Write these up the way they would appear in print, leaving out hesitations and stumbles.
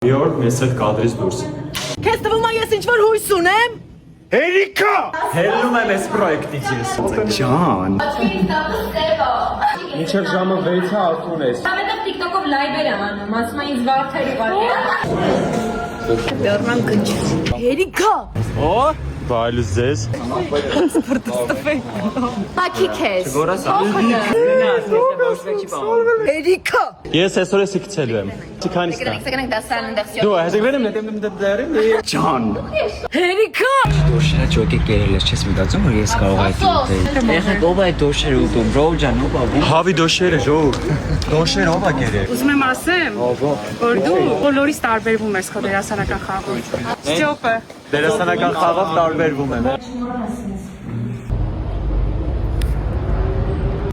Մի օր մեզ հետ կադրից դուրս։ Քեզ տվում է ես ինչ-որ հույս ունեմ։ Հերիկա։ Հելնում եմ այս պրոյեկտից ես։ Ջան։ Մինչև ժամը 6-ը արտուն ես։ Ավետով TikTok-ով լայվեր եմ անում, ասում են ինձ վարդերի Դեռնան գնչ։ Հերիկա։ Օ, բայլուս ձեզ։ Մակի քեզ։ Հերիկա։ Ես այսօր էսի գցելու եմ։ Չքանիստ։ Գնանք դասարան այնտեղ Դու հեսգրեմ Ջան։ Հերիկա։ Դոշերը ճոկի կերել ես, չես մտածում որ ես կարող այդ ուտել։ Եղեք ով այդ դոշերը ուտում, ռոլ ջան, ով ա։ Հավի դոշերը ժող։ Դոշեր ով ա գերել։ Ուզում եմ ասեմ, որ դու բոլորից տարբերվում ես քո դերասանական խաղով։ Ստյոպը։ Դերասանական խաղով տարբերվում եմ։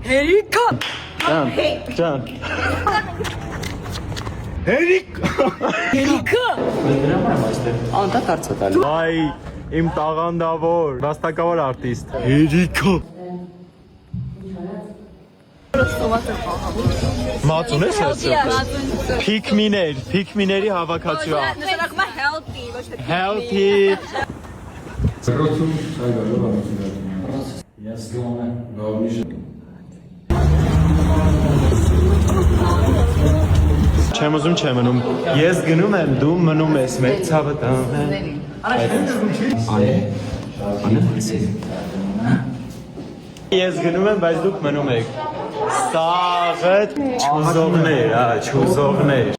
Հերիկա։ Ջան։ Հերիկա։ Անդա դարձա տալի։ Այ իմ տաղանդավոր, վաստակավոր արտիստ։ Հերիկա։ Մածուն ես ասել։ Փիկմիների հավաքածու։ Նշանակում է healthy, ոչ թե Healthy։ Չեմ ուզում չեմ մնում։ Ես գնում եմ, դու մնում ես, մեր ցավը տան։ Ես գնում եմ, բայց դուք մնում եք։ Սաղը չուզողներ, չուզողներ։